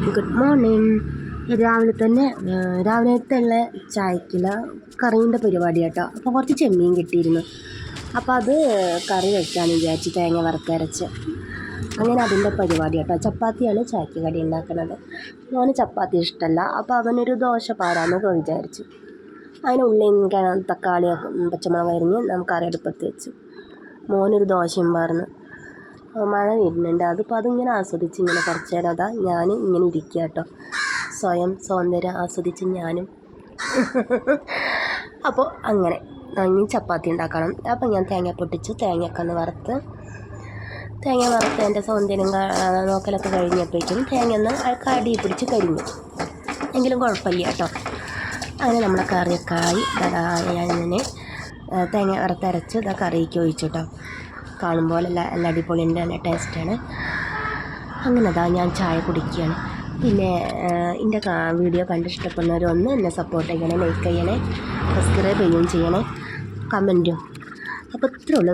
Good morning. രാവിലത്തെ ചായക്കുള്ള കറീൻ്റെ പരിപാടി കേട്ടോ. അപ്പോൾ കുറച്ച് ചെമ്മീൻ കിട്ടിയിരുന്നു. അപ്പോൾ അത് കറി വയ്ക്കാമെന്ന് വിചാരിച്ച് തേങ്ങ വറുത്തരച്ച് അങ്ങനെ അതിൻ്റെ പരിപാടി കേട്ടോ. ചപ്പാത്തിയാണ് ചായക്ക് കടി ഉണ്ടാക്കുന്നത്. മോന് ചപ്പാത്തി ഇഷ്ടമല്ല. അപ്പോൾ അവനൊരു ദോശ പാരാമെന്ന് വിചാരിച്ചു. അതിന് ഉള്ളിയും തക്കാളിയൊക്കെ പച്ചമുളക് അരിഞ്ഞ് നമുക്ക് കറി അടുപ്പത്ത് വെച്ചു. മോനൊരു ദോശയും പാർന്ന് മഴ വരുന്നുണ്ട്. അതിങ്ങനെ ആസ്വദിച്ച് ഇങ്ങനെ കുറച്ച് നേരം ഞാൻ ഇങ്ങനെ ഇരിക്കുക കേട്ടോ. സ്വയം സൗന്ദര്യം ആസ്വദിച്ച് ഞാനും. അപ്പോൾ അങ്ങനെ ഇനി ചപ്പാത്തി ഉണ്ടാക്കണം. അപ്പോൾ ഞാൻ തേങ്ങ പൊട്ടിച്ച് തേങ്ങയൊക്കെ ഒന്ന് വറുത്ത് എൻ്റെ സൗന്ദര്യം നോക്കലൊക്കെ കഴിഞ്ഞപ്പോഴേക്കും തേങ്ങ ഒന്ന് അടി പിടിച്ച് കരിഞ്ഞു. എങ്കിലും കുഴപ്പമില്ല കേട്ടോ. അങ്ങനെ നമ്മളെ കറിയൊക്കെ ആയി. ഞാനിങ്ങനെ തേങ്ങ വറുത്തരച്ച് കറിക്ക് ഒഴിച്ചു കേട്ടോ. കാണുമ്പോൾ നല്ല അടിപൊളിയുണ്ട്, നല്ല ടേസ്റ്റാണ്. അങ്ങനെ ഞാൻ ചായ കുടിക്കുകയാണ്. പിന്നെ എൻ്റെ വീഡിയോ കണ്ടിഷ്ടപ്പെടുന്നവരൊന്ന് എന്നെ സപ്പോർട്ട് ചെയ്യണേ, ലൈക്ക് ചെയ്യണേ, സബ്സ്ക്രൈബ് ചെയ്യുകയും ചെയ്യണേ, കമൻറ്റും. അപ്പോൾ ഇത്രയുള്ളൂ.